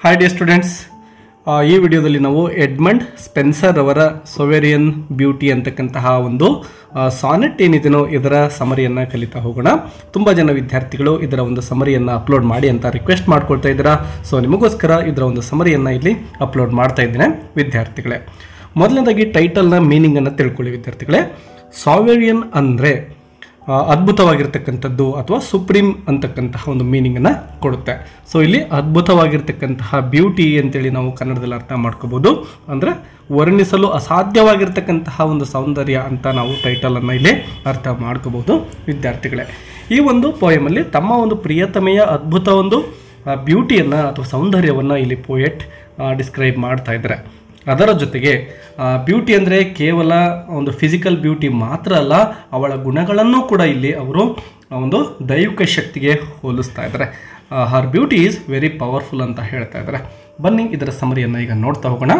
Hi dear students, ಈ ವಿಡಿಯೋದಲ್ಲಿ ನಾವು ಎಡ್ಮಂಡ್ ಸ್ಪೆನ್ಸರ್ ಅವರ ಸೊವೆರಿಯನ್ ಬ್ಯೂಟಿ ಅಂತಕ್ಕಂತಹ ಒಂದು ಸಾನೆಟ್ ಏನಿದೆಯೋ ಇದರ ಸಮರಿಯನ್ನು ಕಲಿತಾ ಹೋಗೋಣ. ತುಂಬ ಜನ ವಿದ್ಯಾರ್ಥಿಗಳು ಇದರ ಒಂದು ಸಮರಿಯನ್ನು ಅಪ್ಲೋಡ್ ಮಾಡಿ ಅಂತ ರಿಕ್ವೆಸ್ಟ್ ಮಾಡ್ಕೊಳ್ತಾ ಇದ್ದೀರಾ. ಸೊ ನಿಮಗೋಸ್ಕರ ಇದರ ಒಂದು ಸಮರಿಯನ್ನು ಇಲ್ಲಿ ಅಪ್ಲೋಡ್ ಮಾಡ್ತಾ ಇದ್ದೇನೆ ವಿದ್ಯಾರ್ಥಿಗಳೇ. ಮೊದಲನೇದಾಗಿ ಟೈಟಲ್ನ ಮೀನಿಂಗನ್ನು ತಿಳ್ಕೊಳ್ಳಿ ವಿದ್ಯಾರ್ಥಿಗಳೇ. ಸಾವೆರಿಯನ್ ಅಂದರೆ ಅದ್ಭುತವಾಗಿರ್ತಕ್ಕಂಥದ್ದು ಅಥವಾ ಸುಪ್ರೀಂ ಅಂತಕ್ಕಂತಹ ಒಂದು ಮೀನಿಂಗನ್ನು ಕೊಡುತ್ತೆ. ಸೊ ಇಲ್ಲಿ ಅದ್ಭುತವಾಗಿರ್ತಕ್ಕಂತಹ ಬ್ಯೂಟಿ ಅಂತೇಳಿ ನಾವು ಕನ್ನಡದಲ್ಲಿ ಅರ್ಥ ಮಾಡ್ಕೋಬೋದು. ಅಂದರೆ ವರ್ಣಿಸಲು ಅಸಾಧ್ಯವಾಗಿರ್ತಕ್ಕಂತಹ ಒಂದು ಸೌಂದರ್ಯ ಅಂತ ನಾವು ಟೈಟಲನ್ನು ಇಲ್ಲಿ ಅರ್ಥ ಮಾಡ್ಕೋಬೋದು ವಿದ್ಯಾರ್ಥಿಗಳೇ. ಈ ಒಂದು ಪೋಯಮಲ್ಲಿ ತಮ್ಮ ಒಂದು ಪ್ರಿಯತಮೆಯ ಅದ್ಭುತ ಒಂದು ಬ್ಯೂಟಿಯನ್ನು ಅಥವಾ ಸೌಂದರ್ಯವನ್ನು ಇಲ್ಲಿ ಪೋಯೆಟ್ ಡಿಸ್ಕ್ರೈಬ್ ಮಾಡ್ತಾ ಇದ್ದಾರೆ. ಅದರ ಜೊತೆಗೆ ಬ್ಯೂಟಿ ಅಂದರೆ ಕೇವಲ ಒಂದು ಫಿಸಿಕಲ್ ಬ್ಯೂಟಿ ಮಾತ್ರ ಅಲ್ಲ, ಅವಳ ಗುಣಗಳನ್ನು ಕೂಡ ಇಲ್ಲಿ ಅವರು ಒಂದು ದೈವಿಕ ಶಕ್ತಿಗೆ ಹೋಲಿಸ್ತಾ ಇದ್ದಾರೆ. Her beauty is very powerful ಅಂತ ಹೇಳ್ತಾ ಇದ್ದಾರೆ. ಬನ್ನಿ ಇದರ ಸಮರಿಯನ್ನು ಈಗ ನೋಡ್ತಾ ಹೋಗೋಣ.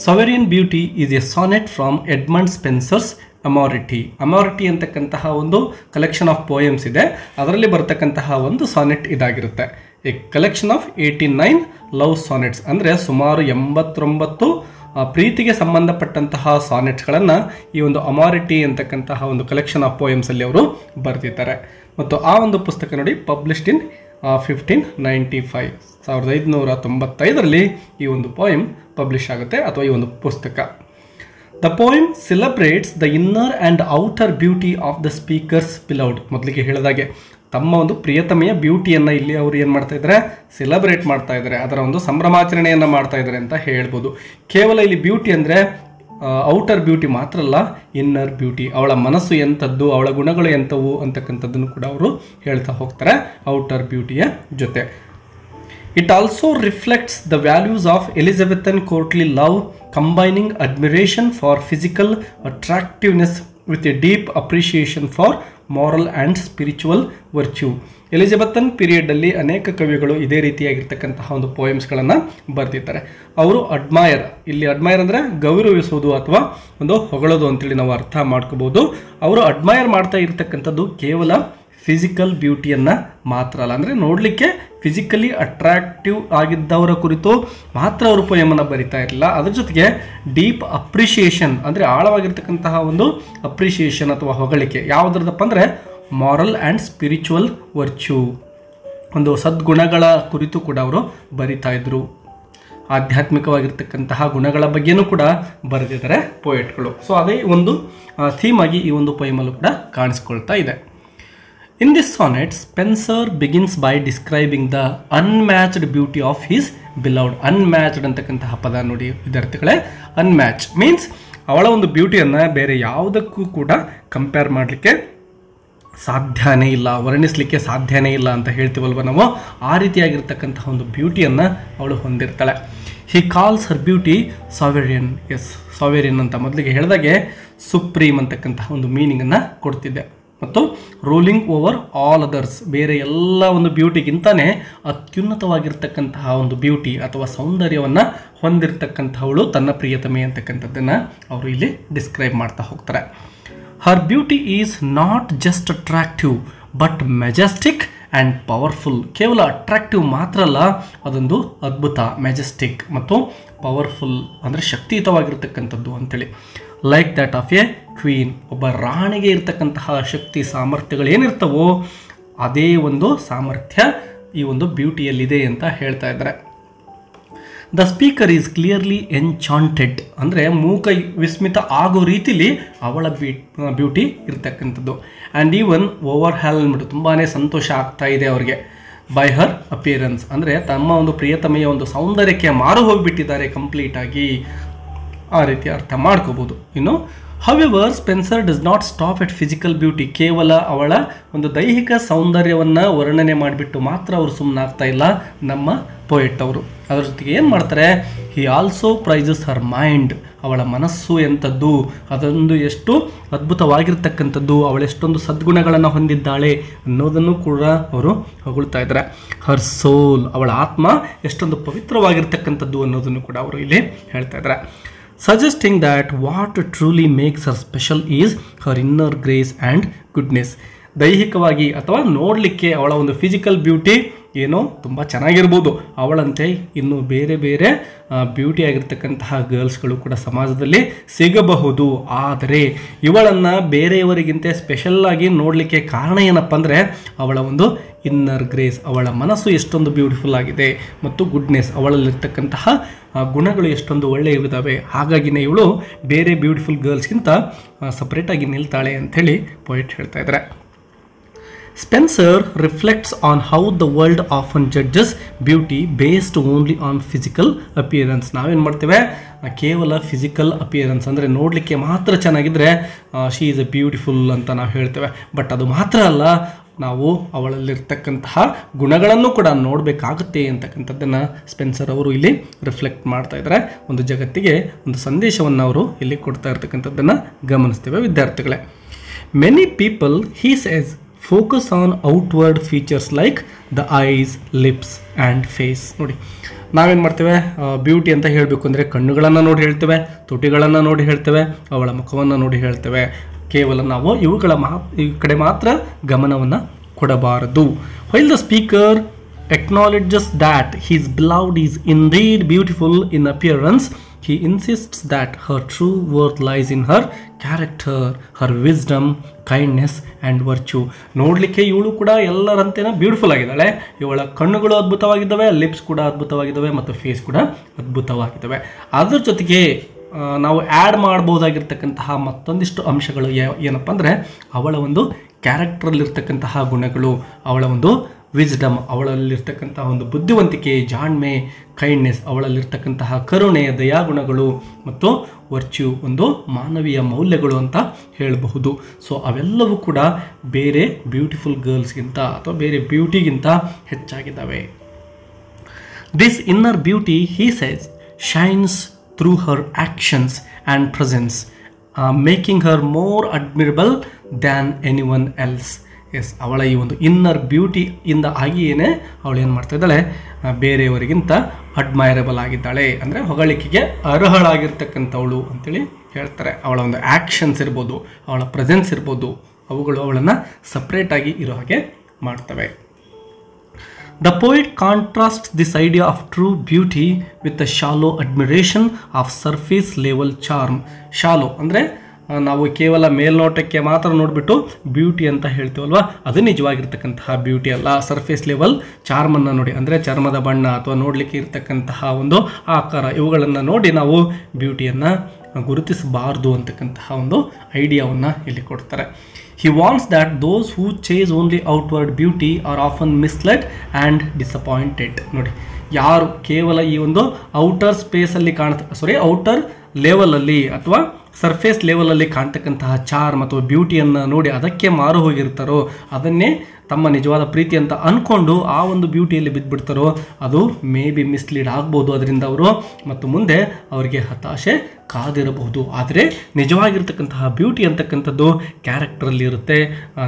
Sovereign beauty is a sonnet from Edmund Spenser's Amoretti. Amoretti ಅಂತಕ್ಕಂತಹ ಒಂದು ಕಲೆಕ್ಷನ್ ಆಫ್ ಪೋಯಮ್ಸ್ ಇದೆ, ಅದರಲ್ಲಿ ಬರ್ತಕ್ಕಂತಹ ಒಂದು ಸಾನೆಟ್ ಇದಾಗಿರುತ್ತೆ. ಎ ಕಲೆಕ್ಷನ್ ಆಫ್ 89 ಲವ್ ಸಾನೆಟ್ಸ್, ಅಂದರೆ ಸುಮಾರು 89 ಪ್ರೀತಿಗೆ ಸಂಬಂಧಪಟ್ಟಂತಹ ಸಾನೆಟ್ಸ್ಗಳನ್ನು ಈ ಒಂದು ಅಮಾರಿಟಿ ಅಂತಕ್ಕಂತಹ ಒಂದು ಕಲೆಕ್ಷನ್ ಆಫ್ ಪೋಯಮ್ಸಲ್ಲಿ ಅವರು ಬರೆದಿದ್ದಾರೆ. ಮತ್ತು ಆ ಒಂದು ಪುಸ್ತಕ ನೋಡಿ ಪಬ್ಲಿಷ್ಡ್ ಇನ್ 1595 1595ರಲ್ಲಿ ಈ ಒಂದು ಪೋಯಮ್ ಪಬ್ಲಿಷ್ ಆಗುತ್ತೆ ಅಥವಾ ಈ ಒಂದು ಪುಸ್ತಕ. The poem celebrates the inner and outer beauty of the speaker's beloved. ಮೊದಲಿಗೆ ಹೇಳಿದಾಗೆ ತಮ್ಮ ಒಂದು ಪ್ರಿಯತಮೆಯ ಬ್ಯೂಟಿಯನ್ನು ಇಲ್ಲಿ ಅವರು ಏನು ಮಾಡ್ತಾ ಇದ್ದಾರೆ, ಸೆಲೆಬ್ರೇಟ್ ಮಾಡ್ತಾ ಇದ್ದಾರೆ, ಅದರ ಒಂದು ಸಂಭ್ರಮಾಚರಣೆಯನ್ನು ಮಾಡ್ತಾ ಇದ್ದಾರೆ ಅಂತ ಹೇಳ್ಬೋದು. ಕೇವಲ ಇಲ್ಲಿ ಬ್ಯೂಟಿ ಅಂದರೆ ಔಟರ್ ಬ್ಯೂಟಿ ಮಾತ್ರ ಅಲ್ಲ, ಇನ್ನರ್ ಬ್ಯೂಟಿ, ಅವಳ ಮನಸ್ಸು ಎಂಥದ್ದು, ಅವಳ ಗುಣಗಳು ಎಂಥವು ಅಂತಕ್ಕಂಥದ್ದನ್ನು ಕೂಡ ಅವರು ಹೇಳ್ತಾ ಹೋಗ್ತಾರೆ ಔಟರ್ ಬ್ಯೂಟಿಯ ಜೊತೆ. It also reflects the values of Elizabethan courtly love, combining admiration for physical attractiveness with a deep appreciation for moral and spiritual virtue. ಎಲಿಜಬೆಥನ್ ಪೀರಿಯಡಲ್ಲಿ ಅನೇಕ ಕವಿಗಳು ಇದೇ ರೀತಿಯಾಗಿರ್ತಕ್ಕಂತಹ ಒಂದು ಪೋಯಮ್ಸ್ಗಳನ್ನು ಬರೆದಿದ್ದಾರೆ. ಅವರು ಅಡ್ಮೈರ್, ಇಲ್ಲಿ ಅಡ್ಮೈರ್ ಅಂದರೆ ಗೌರವಿಸುವುದು ಅಥವಾ ಒಂದು ಹೊಗಳೋದು ಅಂತೇಳಿ ನಾವು ಅರ್ಥ ಮಾಡ್ಕೋಬೋದು. ಅವರು ಅಡ್ಮೈರ್ ಮಾಡ್ತಾ ಇರ್ತಕ್ಕಂಥದ್ದು ಕೇವಲ ಫಿಸಿಕಲ್ ಬ್ಯೂಟಿಯನ್ನು ಮಾತ್ರ ಅಲ್ಲ, ಅಂದರೆ ನೋಡಲಿಕ್ಕೆ ಫಿಸಿಕಲಿ ಅಟ್ರಾಕ್ಟಿವ್ ಆಗಿದ್ದವರ ಕುರಿತು ಮಾತ್ರ ಅವರು ಪೋಯಮನ್ನು ಬರಿತಾ ಇರಲಿಲ್ಲ, ಅದ್ರ ಜೊತೆಗೆ ಡೀಪ್ ಅಪ್ರಿಷಿಯೇಷನ್ ಅಂದರೆ ಆಳವಾಗಿರ್ತಕ್ಕಂತಹ ಒಂದು ಅಪ್ರಿಷಿಯೇಷನ್ ಅಥವಾ ಹೊಗಳಿಕೆ ಯಾವುದ್ರದಪ್ಪ ಅಂದರೆ ಮಾರಲ್ ಆ್ಯಂಡ್ ಸ್ಪಿರಿಚುವಲ್ ವರ್ಚ್ಯೂ, ಒಂದು ಸದ್ಗುಣಗಳ ಕುರಿತು ಕೂಡ ಅವರು ಬರಿತಾ ಇದ್ರು. ಆಧ್ಯಾತ್ಮಿಕವಾಗಿರ್ತಕ್ಕಂತಹ ಗುಣಗಳ ಬಗ್ಗೆನೂ ಕೂಡ ಬರೆದಿದ್ದಾರೆ ಪೋಯೆಟ್ಗಳು. ಸೊ ಅದೇ ಒಂದು ಥೀಮ್ ಆಗಿ ಈ ಒಂದು ಪೋಯಮಲ್ಲೂ ಕೂಡ ಕಾಣಿಸ್ಕೊಳ್ತಾ ಇದೆ. In this sonnet, Spencer begins by describing the unmatched beauty of his beloved. Unmatched ಅಂತಕ್ಕಂತಹ ಪದ ನೋಡಿ ವಿದ್ಯಾರ್ಥಿಗಳೇ. ಅನ್ಮ್ಯಾಚ್ ಮೀನ್ಸ್ ಅವಳ ಒಂದು ಬ್ಯೂಟಿಯನ್ನು ಬೇರೆ ಯಾವುದಕ್ಕೂ ಕೂಡ ಕಂಪೇರ್ ಮಾಡಲಿಕ್ಕೆ ಸಾಧ್ಯನೇ ಇಲ್ಲ, ವರ್ಣಿಸಲಿಕ್ಕೆ ಸಾಧ್ಯನೇ ಇಲ್ಲ ಅಂತ ಹೇಳ್ತೀವಲ್ವ ನಾವು, ಆ ರೀತಿಯಾಗಿರ್ತಕ್ಕಂತಹ ಒಂದು ಬ್ಯೂಟಿಯನ್ನು ಅವಳು ಹೊಂದಿರ್ತಾಳೆ. He calls her beauty sovereign. Yes, sovereign ಅಂತ ಮೊದಲಿಗೆ ಹೇಳಿದಾಗೆ ಸುಪ್ರೀಮ್ ಅಂತಕ್ಕಂತಹ ಒಂದು ಮೀನಿಂಗನ್ನು ಕೊಡ್ತಿದ್ದೆ. ಮತ್ತು ರೂಲಿಂಗ್ ಓವರ್ ಆಲ್ ಅದರ್ಸ್, ಬೇರೆ ಎಲ್ಲ ಒಂದು ಬ್ಯೂಟಿಗಿಂತಲೇ ಅತ್ಯುನ್ನತವಾಗಿರ್ತಕ್ಕಂತಹ ಒಂದು ಬ್ಯೂಟಿ ಅಥವಾ ಸೌಂದರ್ಯವನ್ನು ಹೊಂದಿರತಕ್ಕಂಥವಳು ತನ್ನ ಪ್ರಿಯತಮೆ ಅಂತಕ್ಕಂಥದ್ದನ್ನು ಅವರು ಇಲ್ಲಿ ಡಿಸ್ಕ್ರೈಬ್ ಮಾಡ್ತಾ ಹೋಗ್ತಾರೆ. Her beauty is not just attractive but majestic and powerful. ಕೇವಲ ಅಟ್ರಾಕ್ಟಿವ್ ಮಾತ್ರ ಅಲ್ಲ, ಅದೊಂದು ಅದ್ಭುತ, ಮೆಜೆಸ್ಟಿಕ್ ಮತ್ತು ಪವರ್ಫುಲ್ ಅಂದರೆ ಶಕ್ತಿಯುತವಾಗಿರ್ತಕ್ಕಂಥದ್ದು ಅಂತೇಳಿ. Like that of A queen, ಒಬ್ಬ ರಾಣಿಗೆ ಇರ್ತಕ್ಕಂತಹ ಶಕ್ತಿ ಸಾಮರ್ಥ್ಯಗಳು ಏನಿರ್ತವೋ ಅದೇ ಒಂದು ಸಾಮರ್ಥ್ಯ ಈ ಒಂದು ಬ್ಯೂಟಿಯಲ್ಲಿದೆ ಅಂತ ಹೇಳ್ತಾ ಇದ್ದಾರೆ. The speaker is clearly enchanted, ಅಂದರೆ ಮೂಕ ವಿಸ್ಮಿತ ಆಗೋ ರೀತಿಲಿ ಅವಳ ಬ್ಯೂಟಿ ಇರ್ತಕ್ಕಂಥದ್ದು. ಆ್ಯಂಡ್ ಈವನ್ ಓವರ್ ಹೆಲ್ಮ್ಡ್, ತುಂಬಾ ಸಂತೋಷ ಆಗ್ತಾ ಇದೆ ಅವ್ರಿಗೆ. ಬೈ ಹರ್ ಅಪಿಯರೆನ್ಸ್, ಅಂದರೆ ತಮ್ಮ ಒಂದು ಪ್ರಿಯತಮೆಯ ಒಂದು ಸೌಂದರ್ಯಕ್ಕೆ ಮಾರು ಹೋಗಿಬಿಟ್ಟಿದ್ದಾರೆ ಕಂಪ್ಲೀಟಾಗಿ, ಆ ರೀತಿ ಅರ್ಥ ಮಾಡ್ಕೋಬೋದು. ಇನ್ನು however Spencer does not stop at physical beauty. ಕೇವಲ ಅವಳ ಒಂದು ದೈಹಿಕ ಸೌಂದರ್ಯವನ್ನು ವರ್ಣನೆ ಮಾಡಿಬಿಟ್ಟು ಮಾತ್ರ ಅವರು ಸುಮ್ಮನಾಗ್ತಾ ಇಲ್ಲ ನಮ್ಮ ಪೋಯೆಟ್ ಅವರು. ಅದರ ಜೊತೆಗೆ ಏನು ಮಾಡ್ತಾರೆ, he also praises her mind, ಅವಳ ಮನಸ್ಸು ಎಂಥದ್ದು, ಅದೊಂದು ಎಷ್ಟು ಅದ್ಭುತವಾಗಿರ್ತಕ್ಕಂಥದ್ದು, ಅವಳೆಷ್ಟೊಂದು ಸದ್ಗುಣಗಳನ್ನು ಹೊಂದಿದ್ದಾಳೆ ಅನ್ನೋದನ್ನು ಕೂಡ ಅವರು ಹೊಗಳ್ತಾ ಇದ್ದಾರೆ. ಹರ್ ಸೋಲ್, ಅವಳ ಆತ್ಮ ಎಷ್ಟೊಂದು ಪವಿತ್ರವಾಗಿರ್ತಕ್ಕಂಥದ್ದು ಅನ್ನೋದನ್ನು ಕೂಡ ಅವರು ಇಲ್ಲಿ ಹೇಳ್ತಾ ಇದ್ದಾರೆ. suggesting that what truly makes her special is her inner grace and goodness. ದೈಹಿಕವಾಗಿ ಅಥವಾ ನೋಡಲಿಕ್ಕೆ ಅವಳ ಒಂದು ಫಿಸಿಕಲ್ ಬ್ಯೂಟಿ ಏನೋ ತುಂಬ ಚೆನ್ನಾಗಿರ್ಬೋದು, ಅವಳಂತೆ ಇನ್ನು ಬೇರೆ ಬೇರೆ ಬ್ಯೂಟಿ ಆಗಿರ್ತಕ್ಕಂತಹ ಗರ್ಲ್ಸ್ಗಳು ಕೂಡ ಸಮಾಜದಲ್ಲಿ ಸಿಗಬಹುದು. ಆದರೆ ಇವಳನ್ನು ಬೇರೆಯವರಿಗಿಂತ ಸ್ಪೆಷಲ್ ಆಗಿ ನೋಡಲಿಕ್ಕೆ ಕಾರಣ ಏನಪ್ಪ ಅಂದರೆ ಅವಳ ಒಂದು ಇನ್ನರ್ ಗ್ರೇಸ್, ಅವಳ ಮನಸ್ಸು ಎಷ್ಟೊಂದು ಬ್ಯೂಟಿಫುಲ್ ಆಗಿದೆ ಮತ್ತು ಗುಡ್ನೆಸ್, ಅವಳಲ್ಲಿರ್ತಕ್ಕಂತಹ ಗುಣಗಳು ಎಷ್ಟೊಂದು ಒಳ್ಳೆಯವಿದ್ದಾವೆ. ಹಾಗಾಗಿನೇ ಇವಳು ಬೇರೆ ಬ್ಯೂಟಿಫುಲ್ ಗರ್ಲ್ಸ್ಗಿಂತ ಸಪ್ರೇಟಾಗಿ ನಿಲ್ತಾಳೆ ಅಂಥೇಳಿ ಪೊಯೆಟ್ ಹೇಳ್ತಾ ಇದ್ದಾರೆ. Spencer reflects on how the world often judges beauty based only on physical appearance. ನಾವೇನು ಮಾಡ್ತೇವೆ, ಕೇವಲ ಫಿಸಿಕಲ್ ಅಪಿಯರೆನ್ಸ್ ಅಂದರೆ ನೋಡಲಿಕ್ಕೆ ಮಾತ್ರ ಚೆನ್ನಾಗಿದ್ದರೆ ಶಿ ಈಸ್ ಎ ಬ್ಯೂಟಿಫುಲ್ ಅಂತ ನಾವು ಹೇಳ್ತೇವೆ. ಬಟ್ ಅದು ಮಾತ್ರ ಅಲ್ಲ, ನಾವು ಅವಳಲ್ಲಿರ್ತಕ್ಕಂತಹ ಗುಣಗಳನ್ನು ಕೂಡ ನೋಡಬೇಕಾಗುತ್ತೆ ಅಂತಕ್ಕಂಥದ್ದನ್ನು ಸ್ಪೆನ್ಸರ್ ಅವರು ಇಲ್ಲಿ ರಿಫ್ಲೆಕ್ಟ್ ಮಾಡ್ತಾ ಇದ್ದಾರೆ. ಒಂದು ಜಗತ್ತಿಗೆ ಒಂದು ಸಂದೇಶವನ್ನು ಅವರು ಇಲ್ಲಿ ಕೊಡ್ತಾ ಇರ್ತಕ್ಕಂಥದ್ದನ್ನು ಗಮನಿಸ್ತೇವೆ ವಿದ್ಯಾರ್ಥಿಗಳೇ. Many people he says focus on outward features like the eyes, lips and face. ನೋಡಿ, ನಾವೇನು ಮಾಡ್ತೇವೆ, ಬ್ಯೂಟಿ ಅಂತ ಹೇಳಬೇಕು ಅಂದರೆ ಕಣ್ಣುಗಳನ್ನು ನೋಡಿ ಹೇಳ್ತೇವೆ, ತುಟಿಗಳನ್ನು ನೋಡಿ ಹೇಳ್ತೇವೆ, ಅವಳ ಮುಖವನ್ನು ನೋಡಿ ಹೇಳ್ತೇವೆ. ಕೇವಲ ನಾವು ಇವುಗಳ ಈ ಕಡೆ ಮಾತ್ರ ಗಮನವನ್ನು ಕೊಡಬಾರದು. while the speaker acknowledges that his beloved is indeed beautiful in appearance, he insists that her true worth lies in her character, her wisdom, kindness and virtue. ನೋಡಲಿಕ್ಕೆ ಇವಳು ಕೂಡ ಎಲ್ಲರಂತೆನ ಬ್ಯೂಟಿಫುಲ್ ಆಗಿದ್ದಾಳೆ. ಇವಳ ಕಣ್ಣುಗಳು ಅದ್ಭುತವಾಗಿದ್ದಾವೆ, ಲಿಪ್ಸ್ ಕೂಡ ಅದ್ಭುತವಾಗಿದ್ದಾವೆ ಮತ್ತು ಫೇಸ್ ಕೂಡ ಅದ್ಭುತವಾಗಿದ್ದಾವೆ. ಅದ್ರ ಜೊತೆಗೆ ನಾವು ಆ್ಯಡ್ ಮಾಡ್ಬೋದಾಗಿರ್ತಕ್ಕಂತಹ ಮತ್ತೊಂದಿಷ್ಟು ಅಂಶಗಳು ಏನಪ್ಪ ಅಂದರೆ ಅವಳ ಒಂದು ಕ್ಯಾರೆಕ್ಟ್ರಲ್ಲಿರ್ತಕ್ಕಂತಹ ಗುಣಗಳು, ಅವಳ ಒಂದು ವಿಸ್ಡಮ್, ಅವಳಲ್ಲಿರ್ತಕ್ಕಂತಹ ಒಂದು ಬುದ್ಧಿವಂತಿಕೆ, ಜಾಣ್ಮೆ, ಕೈಂಡ್ನೆಸ್, ಅವಳಲ್ಲಿರ್ತಕ್ಕಂತಹ ಕರುಣೆ, ದಯಾಗುಣಗಳು ಮತ್ತು ವರ್ಚ್ಯೂ, ಒಂದು ಮಾನವೀಯ ಮೌಲ್ಯಗಳು ಅಂತ ಹೇಳಬಹುದು. ಸೊ ಅವೆಲ್ಲವೂ ಕೂಡ ಬೇರೆ ಬ್ಯೂಟಿಫುಲ್ ಗರ್ಲ್ಸ್ಗಿಂತ ಅಥವಾ ಬೇರೆ ಬ್ಯೂಟಿಗಿಂತ ಹೆಚ್ಚಾಗಿದ್ದಾವೆ. This inner beauty, he says, shines through her actions and presence, making her more admirable than anyone else. Yes, ಅವಳ ಈ ಒಂದು ಇನ್ನರ್ ಬ್ಯೂಟಿಯಿಂದ ಆಗಿಯೇ ಅವಳು ಏನು ಮಾಡ್ತಾ ಇದ್ದಾಳೆ, ಬೇರೆಯವರಿಗಿಂತ ಅಡ್ಮೈರಬಲ್ ಆಗಿದ್ದಾಳೆ, ಅಂದರೆ ಹೊಗಳಿಕೆಗೆ ಅರ್ಹಳಾಗಿರ್ತಕ್ಕಂಥವಳು ಅಂತೇಳಿ ಹೇಳ್ತಾರೆ. ಅವಳ ಒಂದು ಆ್ಯಕ್ಷನ್ಸ್ ಇರ್ಬೋದು, ಅವಳ ಪ್ರೆಸೆನ್ಸ್ ಇರ್ಬೋದು, ಅವುಗಳು ಅವಳನ್ನು ಸಪ್ರೇಟಾಗಿ ಇರೋ ಹಾಗೆ ಮಾಡ್ತವೆ. The poet contrasts this idea of true beauty with the shallow admiration of surface level charm. Shallow ಅಂದರೆ ನಾವು ಕೇವಲ ಮೇಲ್ನೋಟಕ್ಕೆ ಮಾತ್ರ ನೋಡಿಬಿಟ್ಟು ಬ್ಯೂಟಿ ಅಂತ ಹೇಳ್ತೀವಲ್ವ, ಅದು ನಿಜವಾಗಿರ್ತಕ್ಕಂತಹ ಬ್ಯೂಟಿ ಅಲ್ಲ. ಸರ್ಫೇಸ್ ಲೆವೆಲ್ ಚಾರ್ಮನ್ನು ನೋಡಿ, ಅಂದರೆ ಚರ್ಮದ ಬಣ್ಣ ಅಥವಾ ನೋಡಲಿಕ್ಕೆ ಇರ್ತಕ್ಕಂತಹ ಒಂದು ಆಕಾರ, ಇವುಗಳನ್ನು ನೋಡಿ ನಾವು ಬ್ಯೂಟಿಯನ್ನು ಗುರುತಿಸಬಾರ್ದು ಅಂತಕ್ಕಂತಹ ಒಂದು ಐಡಿಯಾವನ್ನು ಇಲ್ಲಿ ಕೊಡ್ತಾರೆ. He warns that those who chase only outward beauty are often misled and disappointed. ನೋಡಿ, ಯಾರು ಕೇವಲ ಈ ಒಂದು ಔಟರ್ ಸ್ಪೇಸಲ್ಲಿ ಔಟರ್ ಲೆವೆಲಲ್ಲಿ ಅಥವಾ ಸರ್ಫೇಸ್ ಲೆವೆಲಲ್ಲಿ ಕಾಣ್ತಕ್ಕಂತಹ ಚಾರ್ಮ್ ಅಥವಾ ಬ್ಯೂಟಿಯನ್ನು ನೋಡಿ ಅದಕ್ಕೆ ಮಾರು ಹೋಗಿರ್ತಾರೋ, ಅದನ್ನೇ ತಮ್ಮ ನಿಜವಾದ ಪ್ರೀತಿ ಅಂತ ಅಂದ್ಕೊಂಡು ಆ ಒಂದು ಬ್ಯೂಟಿಯಲ್ಲಿ ಬಿದ್ದುಬಿಡ್ತಾರೋ, ಅದು ಮೇ ಬಿ ಮಿಸ್ಲೀಡ್ ಆಗ್ಬೋದು ಅದರಿಂದ ಅವರು, ಮತ್ತು ಮುಂದೆ ಅವರಿಗೆ ಹತಾಶೆ ಕಾದಿರಬಹುದು. ಆದರೆ ನಿಜವಾಗಿರ್ತಕ್ಕಂತಹ ಬ್ಯೂಟಿ ಅಂತಕ್ಕಂಥದ್ದು ಕ್ಯಾರೆಕ್ಟ್ರಲ್ಲಿರುತ್ತೆ,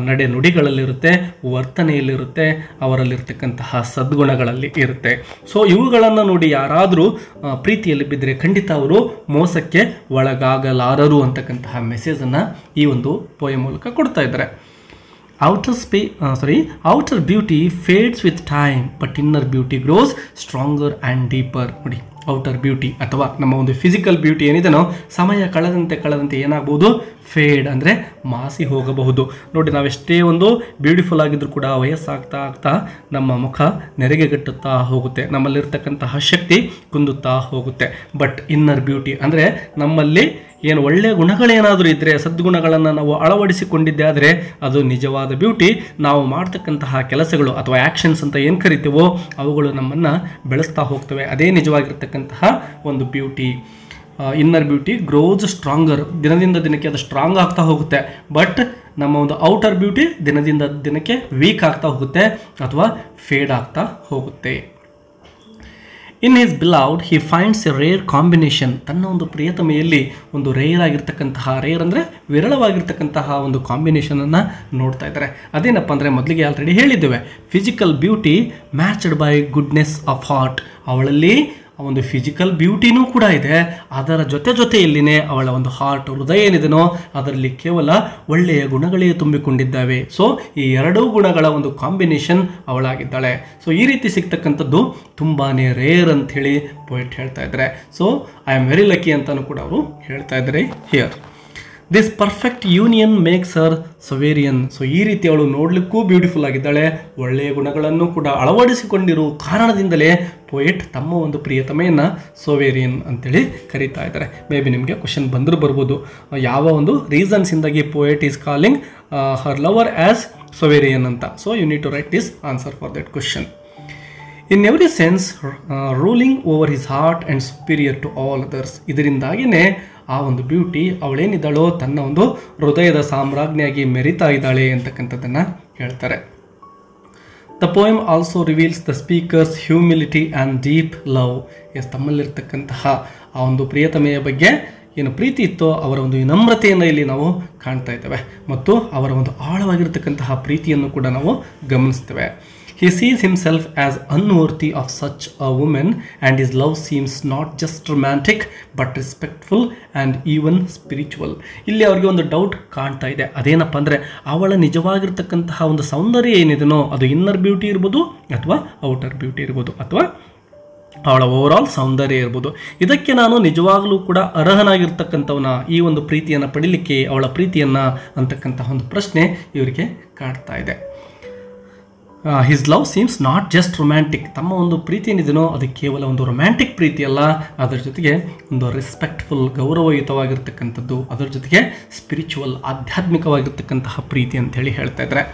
ನಡೆ ನುಡಿಗಳಲ್ಲಿರುತ್ತೆ, ವರ್ತನೆಯಲ್ಲಿರುತ್ತೆ, ಅವರಲ್ಲಿರ್ತಕ್ಕಂತಹ ಸದ್ಗುಣಗಳಲ್ಲಿ ಇರುತ್ತೆ. ಸೊ ಇವುಗಳನ್ನು ನೋಡಿ ಯಾರಾದರೂ ಪ್ರೀತಿಯಲ್ಲಿ ಬಿದ್ದರೆ ಖಂಡಿತ ಅವರು ಮೋಸಕ್ಕೆ ಒಳಗಾಗಲಾರರು ಅಂತಕ್ಕಂತಹ ಮೆಸೇಜನ್ನು ಈ ಒಂದು ಪೋಯಂ ಮೂಲಕ ಕೊಡ್ತಾ ಇದ್ದಾರೆ. outer beauty fades with time, but inner beauty grows stronger and deeper. ನೋಡಿ, ಔಟರ್ ಬ್ಯೂಟಿ ಅಥವಾ ನಮ್ಮ ಒಂದು ಫಿಸಿಕಲ್ ಬ್ಯೂಟಿ ಏನಿದೆನೋ ಸಮಯ ಕಳೆದಂತೆ ಏನಾಗ್ಬೋದು, ಫೇಡ್ ಅಂದರೆ ಮಾಸಿ ಹೋಗಬಹುದು. ನೋಡಿ, ನಾವೆಷ್ಟೇ ಒಂದು ಬ್ಯೂಟಿಫುಲ್ ಆಗಿದ್ರೂ ಕೂಡ ವಯಸ್ಸಾಗ್ತಾ ನಮ್ಮ ಮುಖ ನೆರೆಗೆಗಟ್ಟುತ್ತಾ ಹೋಗುತ್ತೆ, ನಮ್ಮಲ್ಲಿರ್ತಕ್ಕಂತಹ ಶಕ್ತಿ ಕುಂದುತ್ತಾ ಹೋಗುತ್ತೆ. ಬಟ್ ಇನ್ನರ್ ಬ್ಯೂಟಿ ಅಂದರೆ ನಮ್ಮಲ್ಲಿ ಏನು ಒಳ್ಳೆಯ ಗುಣಗಳೇನಾದರೂ ಇದ್ದರೆ, ಸದ್ಗುಣಗಳನ್ನು ನಾವು ಅಳವಡಿಸಿಕೊಂಡಿದ್ದೆ ಆದರೆ ಅದು ನಿಜವಾದ ಬ್ಯೂಟಿ. ನಾವು ಮಾಡ್ತಕ್ಕಂತಹ ಕೆಲಸಗಳು ಅಥವಾ ಆ್ಯಕ್ಷನ್ಸ್ ಅಂತ ಏನು ಕರಿತೀವೋ ಅವುಗಳು ನಮ್ಮನ್ನು ಬೆಳೆಸ್ತಾ ಹೋಗ್ತವೆ. ಅದೇ ನಿಜವಾಗಿರ್ತಕ್ಕಂತಹ ಒಂದು beauty. Inner beauty grows stronger, ದಿನದಿಂದ ದಿನಕ್ಕೆ ಅದು ಸ್ಟ್ರಾಂಗ್ ಆಗ್ತಾ ಹೋಗುತ್ತೆ. ಬಟ್ ನಮ್ಮ ಒಂದು ಔಟರ್ ಬ್ಯೂಟಿ ದಿನದಿಂದ ದಿನಕ್ಕೆ ವೀಕ್ ಆಗ್ತಾ ಹೋಗುತ್ತೆ ಅಥವಾ ಫೇಡ್ ಆಗ್ತಾ ಹೋಗುತ್ತೆ. In his beloved he finds a rare combination. ತನ್ನ ಒಂದು ಪ್ರಿಯತಮೆಯಲ್ಲಿ ಒಂದು ರೇರ್ ಆಗಿರ್ತಕ್ಕಂತಹ, ರೇರ್ ಅಂದರೆ ವಿರಳವಾಗಿರ್ತಕ್ಕಂತಹ ಒಂದು ಕಾಂಬಿನೇಷನನ್ನು ನೋಡ್ತಾ ಇದ್ದಾರೆ. ಅದೇನಪ್ಪ ಅಂದರೆ ಮೊದಲಿಗೆ ಆಲ್ರೆಡಿ ಹೇಳಿದ್ದೇವೆ, physical beauty matched by goodness of heart. ಅವಳಲ್ಲಿ ಆ ಒಂದು ಫಿಸಿಕಲ್ ಬ್ಯೂಟಿನೂ ಕೂಡ ಇದೆ, ಅದರ ಜೊತೆಯಲ್ಲಿನೇ ಅವಳ ಒಂದು ಹಾರ್ಟ್, ಹೃದಯ ಏನಿದೆನೋ ಅದರಲ್ಲಿ ಕೇವಲ ಒಳ್ಳೆಯ ಗುಣಗಳೇ ತುಂಬಿಕೊಂಡಿದ್ದಾವೆ. ಸೊ ಈ ಎರಡೂ ಗುಣಗಳ ಒಂದು ಕಾಂಬಿನೇಷನ್ ಅವಳಾಗಿದ್ದಾಳೆ. ಸೊ ಈ ರೀತಿ ಸಿಗ್ತಕ್ಕಂಥದ್ದು ತುಂಬಾ ರೇರ್ ಅಂತ ಹೇಳಿ ಪೋಯೆಟ್ ಹೇಳ್ತಾ ಇದ್ದಾರೆ. So I am very lucky ಅಂತಾನು ಕೂಡ ಅವರು ಹೇಳ್ತಾ ಇದ್ದಾರೆ here. This perfect union makes her sovereign. So ಈ ರೀತಿ ಅವಳು ನೋಡಲಿಕ್ಕೂ ಬ್ಯೂಟಿಫುಲ್ ಆಗಿದ್ದಾಳೆ, ಒಳ್ಳೆಯ ಗುಣಗಳನ್ನು ಕೂಡ ಅಳವಡಿಸಿಕೊಂಡಿರುವ ಕಾರಣದಿಂದಲೇ ಪೋಯೆಟ್ ತಮ್ಮ ಒಂದು ಪ್ರಿಯತಮೆಯನ್ನು ಸೊವೇರಿಯನ್ ಅಂತೇಳಿ ಕರೀತಾ ಇದ್ದಾರೆ. ಮೇ ಬಿ ನಿಮಗೆ ಕ್ವಶನ್ ಬಂದರೂ ಬರ್ಬೋದು, ಯಾವ ಒಂದು ರೀಸನ್ಸಿಂದಾಗಿ poet is calling her lover as sovereign ಅಂತ. So you need to write this answer for that question. In every sense ruling over his heart and superior to all others. ಇದರಿಂದಾಗಿಯೇ ಆ ಒಂದು ಬ್ಯೂಟಿ ಅವಳೇನಿದ್ದಾಳೋ ತನ್ನ ಒಂದು ಹೃದಯದ ಸಾಮ್ರಾಜ್ಞಿಯಾಗಿ ಮೆರಿತಾ ಇದ್ದಾಳೆ ಅಂತಕ್ಕಂಥದ್ದನ್ನು ಹೇಳ್ತಾರೆ. The poem also reveals the speaker's humility and deep love. ತಮ್ಮಲ್ಲಿರ್ತಕ್ಕಂತಹ ಆ ಒಂದು ಪ್ರಿಯತಮೆಯ ಬಗ್ಗೆ ಏನು ಪ್ರೀತಿ ಇತ್ತೋ ಅವರ ಒಂದು ವಿನಮ್ರತೆಯನ್ನು ಇಲ್ಲಿ ನಾವು ಕಾಣ್ತಾ ಇದ್ದೇವೆ ಮತ್ತು ಅವರ ಒಂದು ಆಳವಾಗಿರ್ತಕ್ಕಂತಹ ಪ್ರೀತಿಯನ್ನು ಕೂಡ ನಾವು ಗಮನಿಸ್ತೇವೆ. He sees himself as unworthy of such a woman and his love seems not just romantic but respectful and even spiritual. ಇಲ್ಲಿ ಅವರಿಗೆ ಒಂದು ಡೌಟ್ ಕಾಣ್ತಾ ಇದೆ, ಅದೇನಪ್ಪ ಅಂದರೆ ಅವಳ ನಿಜವಾಗಿರ್ತಕ್ಕಂತಹ ಒಂದು ಸೌಂದರ್ಯ ಏನಿದೆನೋ ಅದು ಇನ್ನರ್ ಬ್ಯೂಟಿ ಇರ್ಬೋದು ಅಥವಾ ಔಟರ್ ಬ್ಯೂಟಿ ಇರ್ಬೋದು ಅಥವಾ ಅವಳ ಓವರಾಲ್ ಸೌಂದರ್ಯ ಇರ್ಬೋದು, ಇದಕ್ಕೆ ನಾನು ನಿಜವಾಗಲೂ ಕೂಡ ಅರ್ಹನಾಗಿರ್ತಕ್ಕಂಥವನ ಈ ಒಂದು ಪ್ರೀತಿಯನ್ನು ಪಡೀಲಿಕ್ಕೆ, ಅವಳ ಪ್ರೀತಿಯನ್ನು ಅಂತಕ್ಕಂತಹ ಒಂದು ಪ್ರಶ್ನೆ ಇವರಿಗೆ ಕಾಡ್ತಾ ಇದೆ. His love seems not just romantic. ತಮ್ಮ ಒಂದು ಪ್ರೀತಿ ಏನಿದೆನೋ ಅದು ಕೇವಲ ಒಂದು ರೊಮ್ಯಾಂಟಿಕ್ ಪ್ರೀತಿ ಅಲ್ಲ, ಅದರ ಜೊತೆಗೆ ಒಂದು ರೆಸ್ಪೆಕ್ಟ್ಫುಲ್ ಗೌರವಯುತವಾಗಿರ್ತಕ್ಕಂಥದ್ದು, ಅದರ ಜೊತೆಗೆ ಸ್ಪಿರಿಚುವಲ್ ಆಧ್ಯಾತ್ಮಿಕವಾಗಿರ್ತಕ್ಕಂತಹ ಪ್ರೀತಿ ಅಂತೇಳಿ ಹೇಳ್ತಾ ಇದ್ದಾರೆ.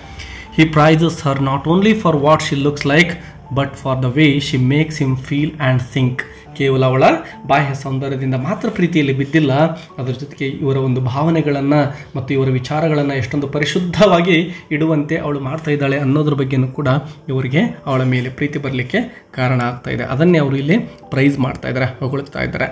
He praises her not only for what she looks like but for the way she makes him feel and think. ಕೇವಲ ಅವಳ ಬಾಹ್ಯ ಸೌಂದರ್ಯದಿಂದ ಮಾತ್ರ ಪ್ರೀತಿಯಲ್ಲಿ ಬಿದ್ದಿಲ್ಲ, ಅದರ ಜೊತೆಗೆ ಇವರ ಒಂದು ಭಾವನೆಗಳನ್ನು ಮತ್ತು ಇವರ ವಿಚಾರಗಳನ್ನು ಎಷ್ಟೊಂದು ಪರಿಶುದ್ಧವಾಗಿ ಇಡುವಂತೆ ಅವಳು ಮಾಡ್ತಾ ಇದ್ದಾಳೆ ಅನ್ನೋದ್ರ ಬಗ್ಗೆನೂ ಕೂಡ ಇವರಿಗೆ ಅವಳ ಮೇಲೆ ಪ್ರೀತಿ ಬರಲಿಕ್ಕೆ ಕಾರಣ ಆಗ್ತಾ ಇದೆ. ಅದನ್ನೇ ಅವರು ಇಲ್ಲಿ ಪ್ರೈಸ್ ಮಾಡ್ತಾ ಇದ್ದಾರೆ, ಹೊಗಳ್ತಾ ಇದ್ದಾರೆ.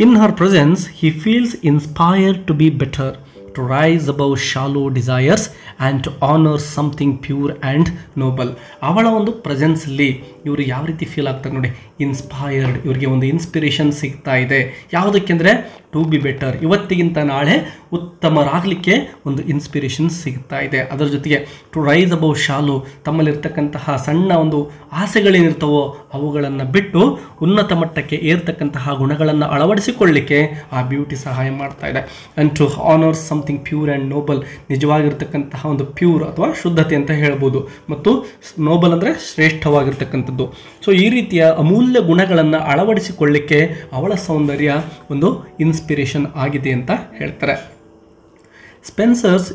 In her presence he feels inspired to be better, to rise above shallow desires and to honor something pure and noble. ಅವಳ ಒಂದು ಪ್ರೆಸೆನ್ಸಲ್ಲಿ ಇವರು ಯಾವ ರೀತಿ ಫೀಲ್ ಆಗ್ತಾರೆ ನೋಡಿ, ಇನ್ಸ್ಪೈರ್ಡ್, ಇವರಿಗೆ ಒಂದು ಇನ್ಸ್ಪಿರೇಷನ್ ಸಿಗ್ತಾ ಇದೆ. ಯಾವುದಕ್ಕೆಂದರೆ ಟು ಬಿ ಬೆಟರ್, ಇವತ್ತಿಗಿಂತ ನಾಳೆ ಉತ್ತಮರಾಗಲಿಕ್ಕೆ ಒಂದು ಇನ್ಸ್ಪಿರೇಷನ್ ಸಿಗ್ತಾ ಇದೆ. ಅದರ ಜೊತೆಗೆ ಟು ರೈಸ್ ಅಬೌವ್ ಶಾಲೋ, ತಮ್ಮಲ್ಲಿರ್ತಕ್ಕಂತಹ ಸಣ್ಣ ಒಂದು ಆಸೆಗಳೇನಿರ್ತವೋ ಅವುಗಳನ್ನು ಬಿಟ್ಟು ಉನ್ನತ ಮಟ್ಟಕ್ಕೆ ಏರ್ತಕ್ಕಂತಹ ಗುಣಗಳನ್ನು ಅಳವಡಿಸಿಕೊಳ್ಳಲಿಕ್ಕೆ ಆ ಬ್ಯೂಟಿ ಸಹಾಯ ಮಾಡ್ತಾ ಇದೆ. And to honour something pure and noble, ನಿಜವಾಗಿರ್ತಕ್ಕಂತಹ ಒಂದು ಪ್ಯೂರ್ ಅಥವಾ ಶುದ್ಧತೆ ಅಂತ ಹೇಳ್ಬೋದು, ಮತ್ತು ನೋಬಲ್ ಅಂದರೆ ಶ್ರೇಷ್ಠವಾಗಿರ್ತಕ್ಕಂಥದ್ದು. ಸೊ ಈ ರೀತಿಯ ಅಮೂಲ್ಯ ಗುಣಗಳನ್ನು ಅಳವಡಿಸಿಕೊಳ್ಳಲಿಕ್ಕೆ ಅವಳ ಸೌಂದರ್ಯ ಒಂದು ಇನ್ಸ್ಪಿರೇಷನ್ ಆಗಿದೆ ಅಂತ ಹೇಳ್ತಾರೆ. Spenser's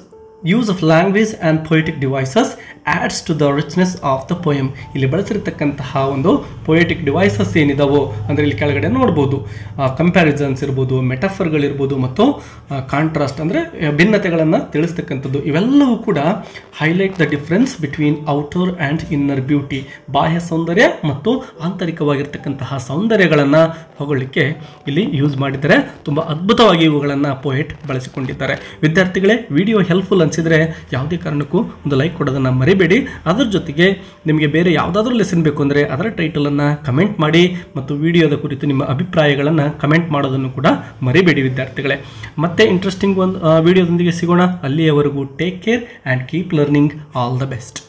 use of language and poetic devices adds to the richness of the poem. ಇಲ್ಲಿ ಬಳಸಿರ್ತಕ್ಕಂತಹ ಒಂದು ಪೊಯೆಟಿಕ್ ಡಿವೈಸಸ್ ಏನಿದಾವೋ ಅಂದರೆ ಇಲ್ಲಿ ಕೆಳಗಡೆ ನೋಡ್ಬೋದು, ಕಂಪ್ಯಾರಿಸನ್ಸ್ ಇರ್ಬೋದು, ಮೆಟಫರ್ಗಳಿರ್ಬೋದು ಮತ್ತು ಕಾಂಟ್ರಾಸ್ಟ್ ಅಂದರೆ ಭಿನ್ನತೆಗಳನ್ನು ತಿಳಿಸ್ತಕ್ಕಂಥದ್ದು. ಇವೆಲ್ಲವೂ ಕೂಡ highlight the difference between outer and inner beauty, ಬಾಹ್ಯ ಸೌಂದರ್ಯ ಮತ್ತು ಆಂತರಿಕವಾಗಿರ್ತಕ್ಕಂತಹ ಸೌಂದರ್ಯಗಳನ್ನು ಹೊಗಳಲಿಕ್ಕೆ ಇಲ್ಲಿ ಯೂಸ್ ಮಾಡಿದ್ದಾರೆ. ತುಂಬ ಅದ್ಭುತವಾಗಿ ಇವುಗಳನ್ನು ಪೊಯೆಟ್ ಬಳಸಿಕೊಂಡಿದ್ದಾರೆ. ವಿದ್ಯಾರ್ಥಿಗಳೇ, ವಿಡಿಯೋ ಹೆಲ್ಪ್ಫುಲ್ ಅನಿಸಿದರೆ ಯಾವುದೇ ಕಾರಣಕ್ಕೂ ಒಂದು ಲೈಕ್ ಕೊಡೋದನ್ನು ಮರಿಬೇಡಿ. ಅದರ ಜೊತೆಗೆ ನಿಮಗೆ ಬೇರೆ ಯಾವುದಾದ್ರೂ ಲೆಸನ್ ಬೇಕು ಅಂದರೆ ಅದರ ಟೈಟಲನ್ನು ಕಮೆಂಟ್ ಮಾಡಿ ಮತ್ತು ವಿಡಿಯೋದ ಕುರಿತು ನಿಮ್ಮ ಅಭಿಪ್ರಾಯಗಳನ್ನು ಕಮೆಂಟ್ ಮಾಡೋದನ್ನು ಕೂಡ ಮರಿಬೇಡಿ ವಿದ್ಯಾರ್ಥಿಗಳೇ. ಮತ್ತೆ ಇಂಟ್ರೆಸ್ಟಿಂಗ್ ಒಂದು ವಿಡಿಯೋದೊಂದಿಗೆ ಸಿಗೋಣ. ಅಲ್ಲಿಯವರೆಗೂ take care and keep learning. All the best.